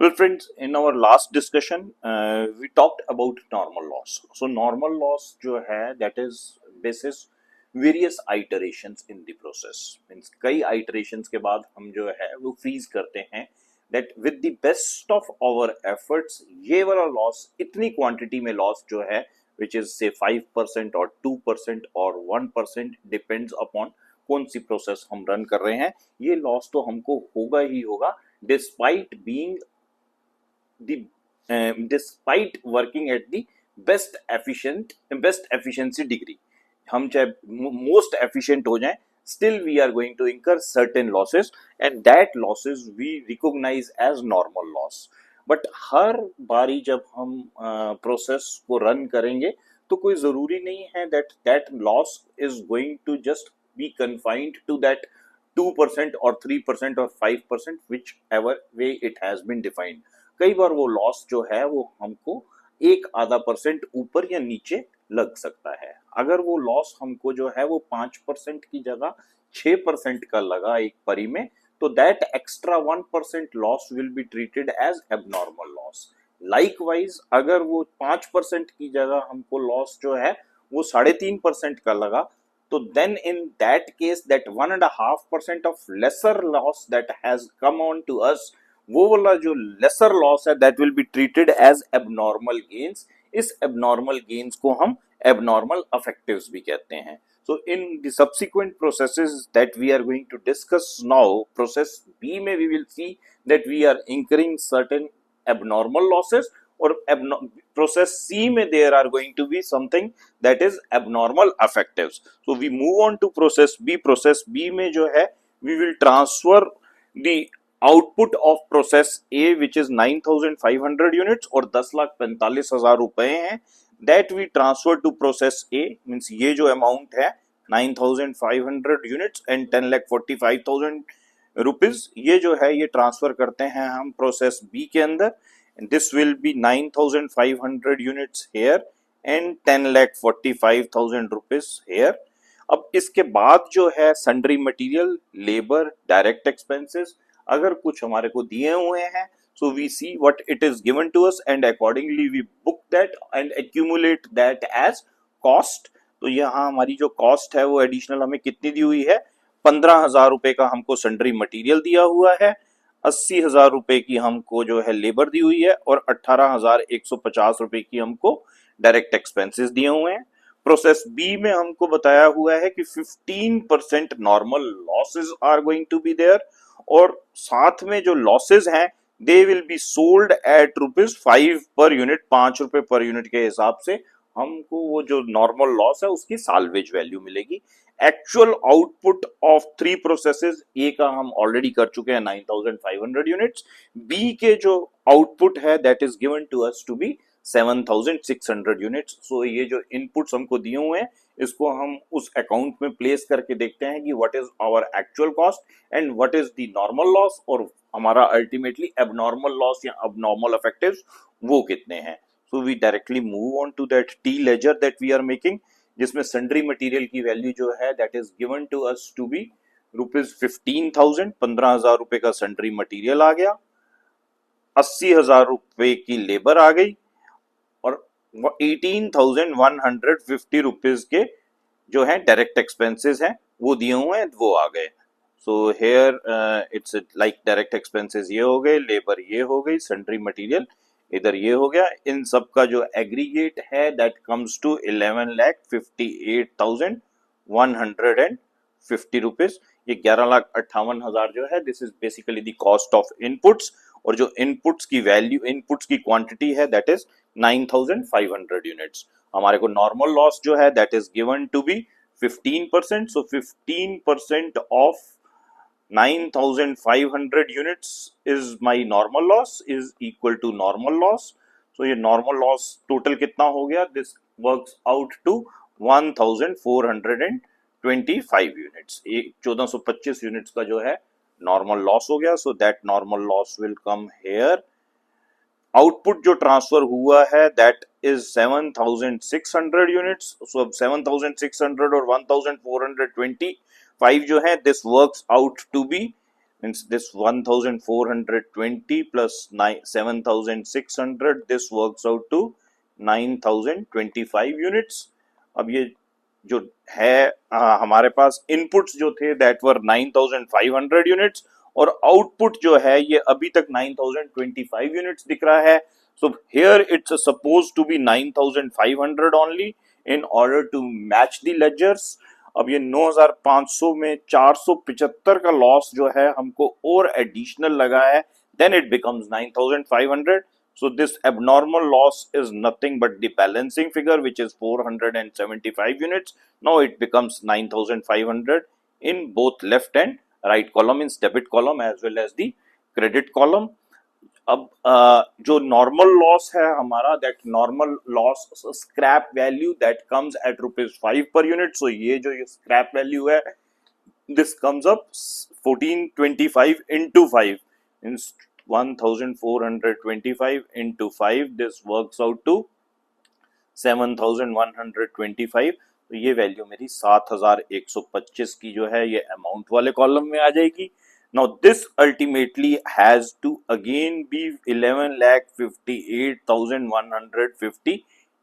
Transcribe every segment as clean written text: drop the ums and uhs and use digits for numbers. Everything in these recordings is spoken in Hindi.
Well, friends, in our last discussion, we talked about normal loss. So, normal loss जो है that is basis various iterations in the process. Means कई iterations के बाद हम जो है वो freeze करते हैं that with the best of our efforts ये वाला loss इतनी quantity में loss जो है which is say 5% or 2% or 1% depends upon कौन सी प्रोसेस हम रन कर रहे हैं, ये लॉस तो हमको होगा ही होगा despite being the despite working at the best efficiency degree, हम चाहे मोस्ट एफिशिएंट हो जाएं, still we are going to incur certain losses and that losses we recognize as normal loss. But हर बारी जब हम प्रोसेस को रन करेंगे तो कोई जरूरी नहीं है that loss is going to just be confined to that 2% or 3% or 5% whichever way it has been defined. कई बार वो लॉस जो है वो हमको एक आधा परसेंट ऊपर या नीचे लग सकता है. अगर वो लॉस हमको जो है वो 5% की जगह 6% का लगा एक परी में, तो that extra 1% loss will be treated as abnormal loss. Likewise अगर वो 5% की जगह हमको लॉस जो है वो 3.5% का लगा, तो then in that case that 1.5% of lesser loss that has come on to us, वो वाला जो lesser loss है that will be treated as abnormal gains. इस abnormal gains को हम abnormal effectives भी कहते हैं. So in the subsequent processes that we are going to discuss now, process B में we will see that we are incurring certain abnormal losses, और process C में there are going to be something that is abnormal effectives. So we move on to process B. Process B में जो है we will transfer the output of process A which is 9,500 units और 10,45,000 रुपए हैं, that we transfer to process A. means ये जो amount है 9,500 units and 10,45,000 रुपीज, ये जो है ये ट्रांसफर करते हैं हम प्रोसेस बी के अंदर. this will be 9,500 units here and 10,45,000 rupees here. अब इसके बाद जो है sundry material, labour, direct expenses अगर कुछ हमारे को दिए हुए हैं, so we see what it is given to us and accordingly we book that and accumulate that as cost. तो यहाँ हमारी जो कॉस्ट है वो एडिशनल हमें कितनी दी हुई है, 15,000 रुपए का हमको सन्ड्री मटेरियल दिया हुआ है, 80,000 रुपए की हमको जो है लेबर दी हुई है और 18,150 रुपए की हमको डायरेक्ट एक्सपेंसेस दिए हुए हैं. प्रोसेस बी में हमको बताया हुआ है कि 15% normal losses are going to be there, और साथ में जो लॉसेस हैं they will be sold at ₹5 per unit, 5 रुपए पर यूनिट के हिसाब से हमको वो जो नॉर्मल लॉस है उसकी साल्वेज वैल्यू मिलेगी. एक्चुअल आउटपुट ऑफ 3 प्रोसेसेस, ए का हम ऑलरेडी कर चुके हैं 9,500 यूनिट्स, बी के जो आउटपुट है that is given to us to be 7,600 units. So ये जो इनपुट्स हमको दिए हुए हैं इसको हम उस अकाउंट में प्लेस करके देखते हैं कि what is our actual cost and what is the normal loss, और हमारा अल्टीमेटली एबनॉर्मल लॉस या अबनॉर्मल इफेक्टिव्स वो कितने हैं. So we directly move on to that T ledger that we are making, जिसमें सन्ड्री मटेरियल की वैल्यू जो है that is given to us to be ₹15,000. 15,000 रुपए का सन्ड्री मटेरियल आ गया, 80,000 रुपए की लेबर आ गई और 18,150 रुपीज के जो है डायरेक्ट एक्सपेंसेस हैं वो दिए हुए हैं, वो आ गए. So here it's like direct expenses ये हो गए, लेबर ये हो गई, सन्ड्री मटेरियल इधर ये हो गया. इन सब का जो एग्रीगेट है दैट कम्स टू 11,58,150 रुपीज. ये 11,58,000 जो है this is basically the cost of inputs, और जो इनपुट्स की वैल्यू, इनपुट्स की क्वांटिटी है दैट इज 9,500 यूनिट्स. हमारे को नॉर्मल लॉस जो है that is given to be 15%. So 15% of 9,500 units is my normal loss is equal to normal loss. So ये normal loss total कितना हो गया, this works out to 1,425 units. 1,425 units का जो है normal loss हो गया. So that normal loss will come here. Output जो ट्रांसफर हुआ है दैट इज 7,600 यूनिट्स. सो अब 7,600 और 1,425 जो है this works out to be means this 1420 plus 7600, this works out to 9025 units. अब ये जो है हमारे पास इनपुट्स जो थे दैट वर 9500 यूनिट्स और आउटपुट जो है ये अभी तक 9025 यूनिट्स दिख रहा है. So here it's suppose to be 9500 only in order to match the ledgers. अब ये 9500 में 475 का लॉस जो है हमको और एडिशनल लगा है, then it becomes 9500. So this abnormal loss is nothing but the balancing figure, which is 475 units. Now it becomes 9500 in both left and right column, means debit column as well as the credit column. अब जो नॉर्मल लॉस है हमारा, that normal loss scrap value that comes at ₹5 पर यूनिट. सो ये जो ये स्क्रैप वैल्यू है, this comes up 1425 into 5 means 1425 into 5, this works out to 7125. तो ये वैल्यू मेरी 7125 की जो है ये अमाउंट वाले कॉलम में आ जाएगी. Now this ultimately has to again be 11,58,150.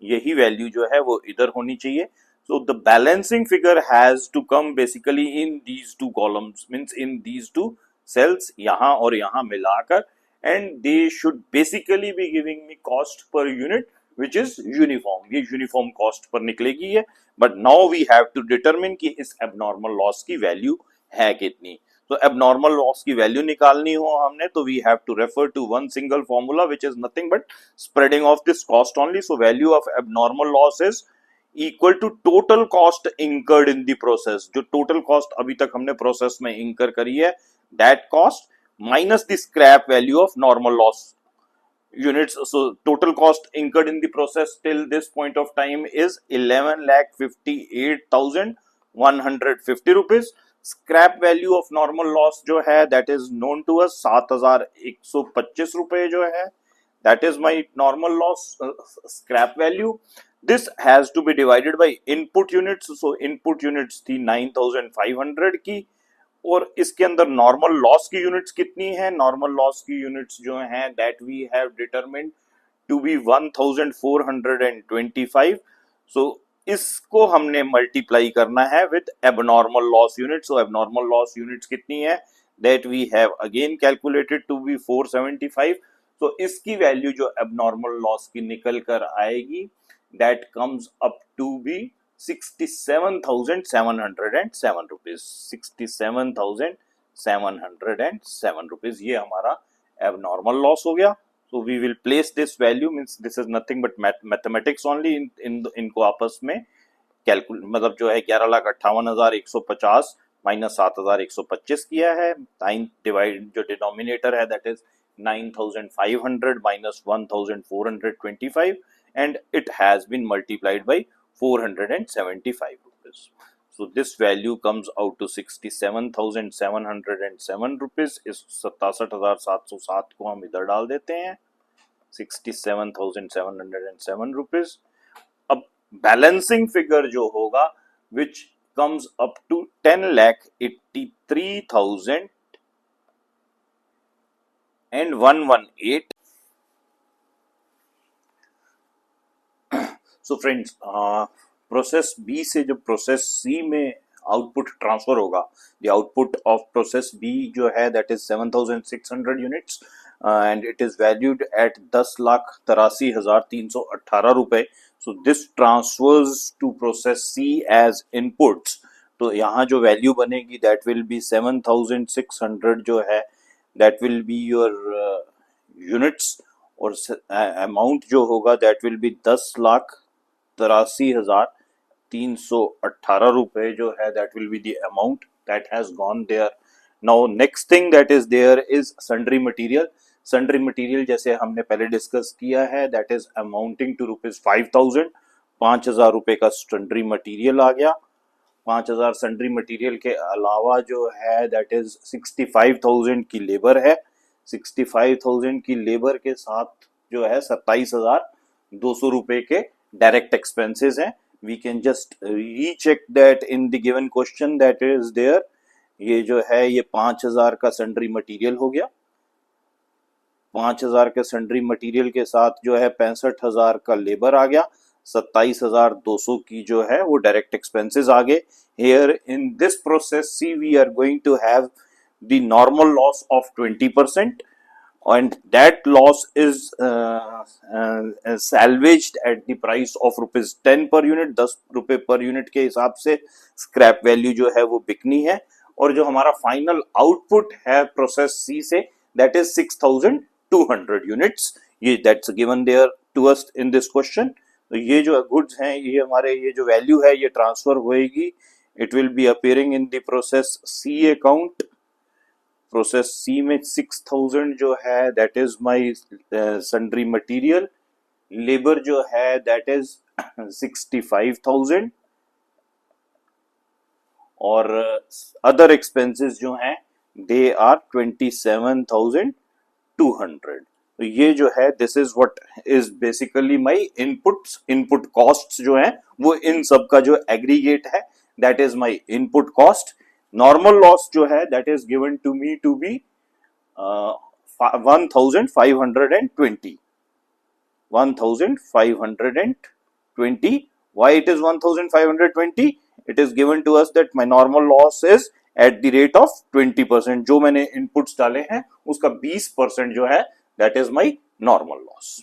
यही वैल्यू जो है वो इधर होनी चाहिए. So the balancing figure has to come basically in these two columns, means in these two cells, यहाँ और यहाँ मिलाकर, and they should basically be giving me cost per unit which is uniform. ये uniform cost पर निकलेगी है. But now we have to determine कि इस abnormal loss की वैल्यू है कितनी. तो abnormal loss की वैल्यू निकालनी हो हमने तो we have to refer to one single formula which is nothing but spreading of this cost only. So value of abnormal loss is equal to total cost incurred in the process. जो total cost अभी तक हमने process में incur करी है, that cost minus the scrap value of normal loss units. So total cost incurred in the process till this point of time is 11,58,150 rupees. Scrap value of normal loss जो है that is known to us 7125 रुपए जो है, that is my normal loss scrap value. This has to be divided by input units. So input units थी 9500 की और इसके अंदर नॉर्मल लॉस की यूनिट्स कितनी है, नॉर्मल लॉस की यूनिट्स जो हैं that we have determined to be 1425. सो इसको हमने मल्टीप्लाई करना है with abnormal loss unit. So abnormal loss units कितनी है that we have again calculated to be 475. तो इसकी वैल्यू जो एबनॉर्मल लॉस की निकल कर आएगी that comes up to be 67,707 rupees. 67,707 rupees ये हमारा एबनॉर्मल लॉस हो गया. So we will place this value, means this is nothing but mathematics only. इनको आपस में कैलकुलेट मतलब जो है 11,58,150 माइनस 7,125 किया है. 9 डिवाइड जो डिनोमिनेटर है that is 9,500 minus 1,425 and it has been multiplied by 475 rupees. So this value comes out to 67,707 rupees. इस 67,707 को हम इधर डाल देते हैं, 67,707 rupees. अब बैलेंसिंग फिगर जो होगा which comes up to 10,83,118. So friends, process B से जब प्रोसेस सी में आउटपुट ट्रांसफर होगा, the output of process B जो है that is 7,600 units and it is valued at 10,83,318 रुपए. So this transfers to process C as inputs. तो यहाँ जो वैल्यू बनेगी दैट विल बी 7,600 जो है that will be your units और अमाउंट जो होगा दैट विल बी 10,83,318 रुपए जो है that will be the amount that has gone there. Now next thing that is there is sundry material. Sundry material जैसे हमने पहले डिस्कस किया है दैट इज अमाउंटिंग टू ₹5,000. 5,000 रुपए का सन्ड्री मटेरियल आ गया. 5,000 सन्ड्री मटेरियल के अलावा जो है दैट इज 65,000 की लेबर है. 65,000 की लेबर के साथ जो है 27,200 रुपए के डायरेक्ट एक्सपेंसेस हैं. We can just recheck that in the given question that is there. ये जो है ये 5,000 का सन्ड्री मटेरियल हो गया। 5,000 के सन्ड्री मटेरियल के साथ जो है 65,000 का लेबर आ गया। 27,200 की जो है वो डायरेक्ट एक्सपेंसेस आ गए। Here in this process C we are going to have the normal loss of 20%, and that loss is salvaged at the price of ₹10 per unit। 10 रुपए पर यूनिट के हिसाब से स्क्रैप वैल्यू जो है वो बिकनी है। और जो हमारा फाइनल आउटपुट है प्रोसेस सी से, दैट इज 6,200 यूनिट्स। ये that's given there to us in this question. तो ये जो गुड्स हैं, ये हमारे ये जो वैल्यू है ये ट्रांसफर होएगी। It will be appearing in the process C account. Process C में 6,000 जो है that is my sundry material. Labour जो है दैट इज 65,000 और अदर एक्सपेंसेस जो हैं दे आर 27,200। तो ये जो है this is what is basically my inputs. Input costs जो हैं वो इन सब का जो एग्रीगेट है that is my input cost. Normal loss जो है that is given to me to be 1,520। 1,520. Why it is 1,520? It is given to us that my normal loss is at the rate of 20%। जो मैंने इनपुट्स डाले हैं उसका 20% जो है that is my normal loss,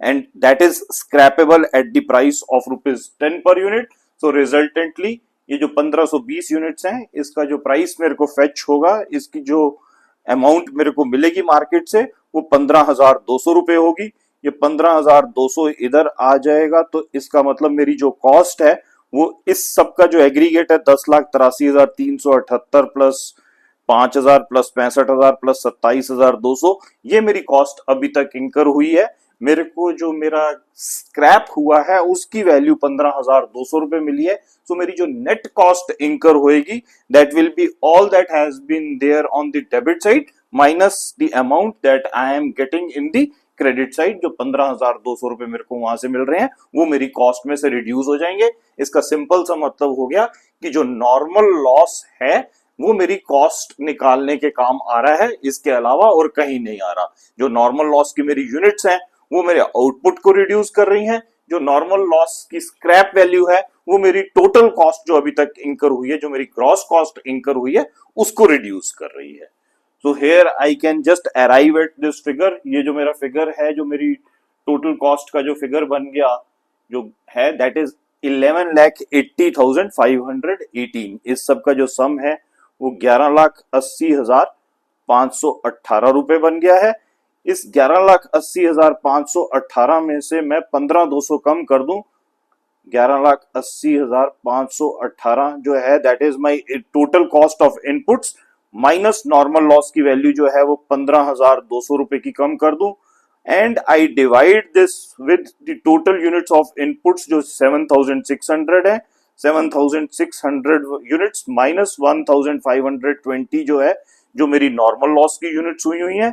and that is scrapable at the price of ₹10 per unit। So resultantly ये जो 1520 यूनिट्स हैं इसका जो प्राइस मेरे को फेच होगा, इसकी जो अमाउंट मेरे को मिलेगी मार्केट से वो 15,200 रुपए होगी। ये 15,200 इधर आ जाएगा तो इसका मतलब मेरी जो कॉस्ट है वो इस सब का जो एग्रीगेट है 10,83,378 प्लस 5,000 प्लस 65,000 प्लस 27,200, ये मेरी कॉस्ट अभी तक इंकर हुई है। मेरे को जो मेरा स्क्रैप हुआ है उसकी वैल्यू 15,200 रुपए मिली है। सो मेरी जो नेट कॉस्ट इंकर होएगी that will be all that has been there on the debit side minus the amount that I am getting in the credit side. जो 15,200 रुपए मेरे को वहां से मिल रहे हैं वो मेरी कॉस्ट में से रिड्यूस हो जाएंगे। इसका सिंपल सा मतलब हो गया कि जो नॉर्मल लॉस है वो मेरी कॉस्ट निकालने के काम आ रहा है, इसके अलावा और कहीं नहीं आ रहा। जो नॉर्मल लॉस की मेरी यूनिट्स हैं वो मेरे आउटपुट को रिड्यूस कर रही हैं। जो नॉर्मल लॉस की स्क्रैप वैल्यू है वो मेरी टोटल कॉस्ट जो अभी तक इंकर हुई है, जो मेरी ग्रॉस कॉस्ट इंकर हुई है, उसको रिड्यूस कर रही है। So here I can just arrive at this figure. ये जो मेरा फिगर है, जो मेरी टोटल कॉस्ट का जो फिगर बन गया जो है दैट इज 11,80,518। इस सब का जो सम है वो 11,80,518 रुपए बन गया है। इस 11,80,518 में से मैं 15,200 कम कर दूं, 11,80,518 जो है that is my total cost of inputs minus normal loss की वैल्यू जो है वो 15,200 रुपए की कम कर दूं, and I divide this with the total units of inputs जो 7,600 है। 7,600 यूनिट्स माइनस 1,520 जो है जो मेरी नॉर्मल लॉस की यूनिट्स हुई है।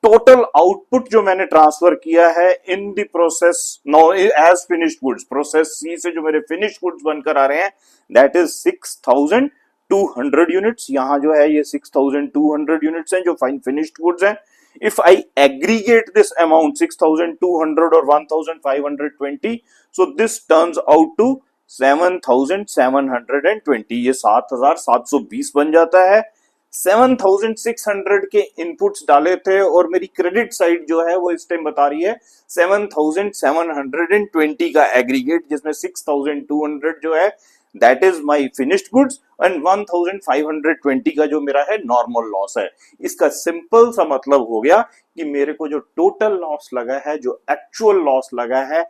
टोटल आउटपुट जो मैंने ट्रांसफर किया है in the process now as finished goods, process सी से जो मेरे फिनिश्ड गुड्स बनकर आ रहे हैं दैट इज 6,200 यूनिट्स। यहां जो है ये 6,200 यूनिट्स हैं जो फाइन फिनिश्ड गुड्स हैं। If I aggregate this amount 6,200 और 1,520, so this turns out to 7,720। ये 7,720 बन जाता है। 7,600 के इनपुट्स डाले थे और मेरी क्रेडिट साइड जो है वो इस टाइम बता रही है 7,720 का एग्रीगेट, जिसमें 6,200 जो है that is my finished goods and 1,520 का जो मेरा है नॉर्मल लॉस है। इसका सिंपल सा मतलब हो गया कि मेरे को जो टोटल लॉस लगा है, जो एक्चुअल लॉस लगा है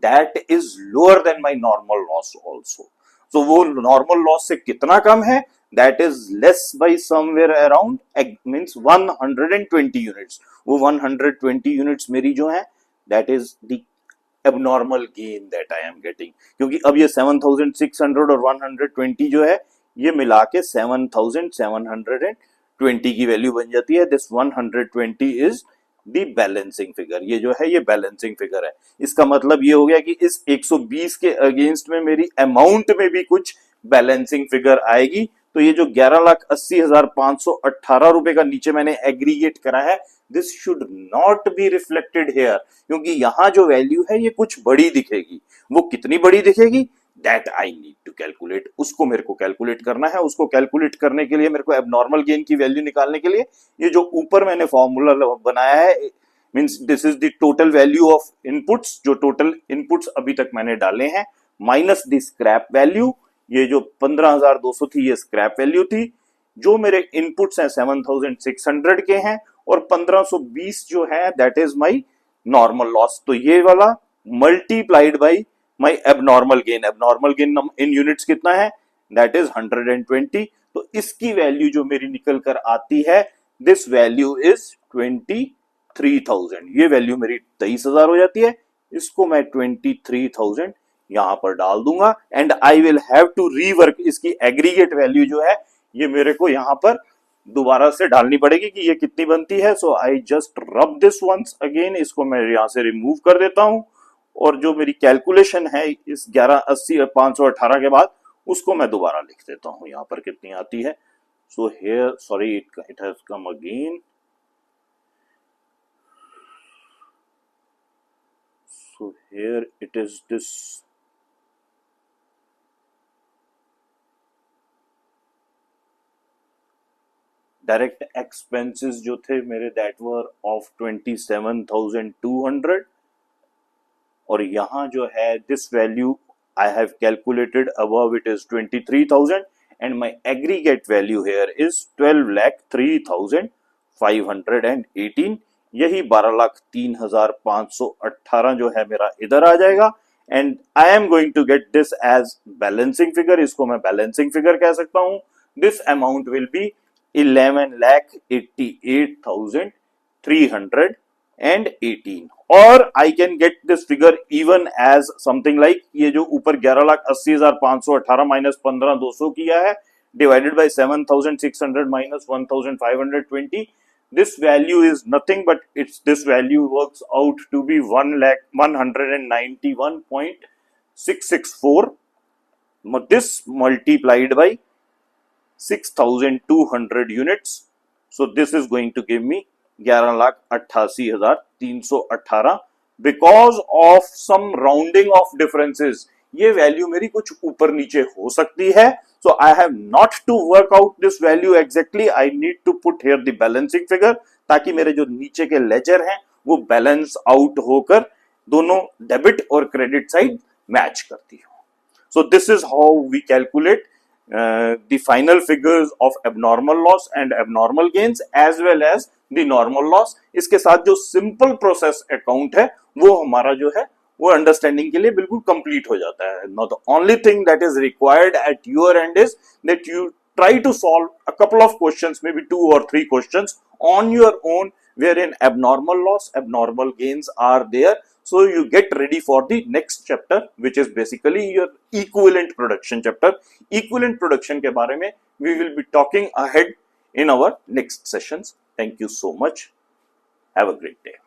that is lower than my normal loss also. तो वो नॉर्मल लॉस से कितना कम है, that is less bye somewhere around means 120 units. वो 120 यूनिट्स मेरी जो है that is the abnormal gain that I am getting, क्योंकि अब ये 7,600 और 120 जो है ये मिला के 7,720 की वैल्यू बन जाती है। This 120 is the balancing figure. ये जो है ये बैलेंसिंग फिगर है। इसका मतलब ये हो गया कि इस 120 के अगेंस्ट में मेरी अमाउंट में भी कुछ बैलेंसिंग फिगर आएगी, तो ये जो 11,80,518 रुपए का नीचे मैंने एग्रीगेट करा है, this should not be reflected here, क्योंकि यहां जो वैल्यू है ये कुछ बड़ी दिखेगी। वो कितनी बड़ी दिखेगी, that I need to calculate, उसको मेरे को कैलकुलेट करना है। उसको कैलकुलेट करने के लिए मेरे को एबनॉर्मल गेन की वैल्यू निकालने के लिए ये जो ऊपर मैंने फॉर्मूला बनाया है, means this is the total value of inputs, जो टोटल इनपुट्स अभी तक मैंने डाले हैं, माइनस द स्क्रैप वैल्यू। ये जो 15,200 थी ये स्क्रैप वैल्यू थी। जो मेरे इनपुट्स हैं 7,600 के हैं, और 1520 जो है that is my normal loss. तो ये वाला multiplied by my abnormal gain. Abnormal gain in units कितना है, दैट इज 120। तो इसकी वैल्यू जो मेरी निकल कर आती है, दिस वैल्यू इज 23,000। ये वैल्यू मेरी 23,000 हो जाती है। इसको मैं 23,000 यहां पर डाल दूंगा, and I will have to rework. इसकी एग्रीगेट वैल्यू जो है ये मेरे को यहां पर दोबारा से डालनी पड़ेगी कि ये कितनी बनती है। So I just rub this once again, इसको मैं यहां से रिमूव कर देता हूं, और जो मेरी कैलकुलेशन है इस 1180 और 518 के बाद, उसको मैं दोबारा लिख देता हूं यहां पर कितनी आती है। So here, sorry, it has come again. So here it is this, direct expenses जो थे मेरे, दैट वर ऑफ 27,200, और यहां जो है this value I have calculated above, it is 23,000, and my aggregate value here is 12,03,518। यही 12,03,518 जो है मेरा इधर आ जाएगा, and I am going to get this as balancing figure. इसको मैं बैलेंसिंग फिगर कह सकता हूं। दिस अमाउंट विल बी 11,88,318, और I can get this figure even as something like, ये जो ऊपर 11,80,518 माइनस 15,200 किया है, divided by 7,600 minus 1,520, this value is nothing but this value works out to be 1,191,664. This multiplied by 6,200 units. So this is going to give me 11,88,318 because of some rounding of differences. ये वैल्यू मेरी कुछ ऊपर नीचे हो सकती है. So I have not to work out this value exactly. I need to put here the balancing figure ताकि मेरे जो नीचे के लेजर हैं वो बैलेंस आउट होकर दोनों डेबिट और क्रेडिट साइड मैच करती हो. So this is how we calculate the final figures of abnormal loss and abnormal gains as well as the normal loss. इसके साथ जो simple process account है वो हमारा जो है वो अंडरस्टैंडिंग के लिए बिल्कुल कंप्लीट हो जाता है. Now the only thing that is required at your end is that you try to solve a couple of questions, maybe 2 or 3 questions on your own wherein abnormal loss, abnormal gains are there. So you get ready for the next chapter, which is basically your equivalent production chapter. Equivalent production के बारे में we will be talking ahead in our next sessions. Thank you so much. Have a great day.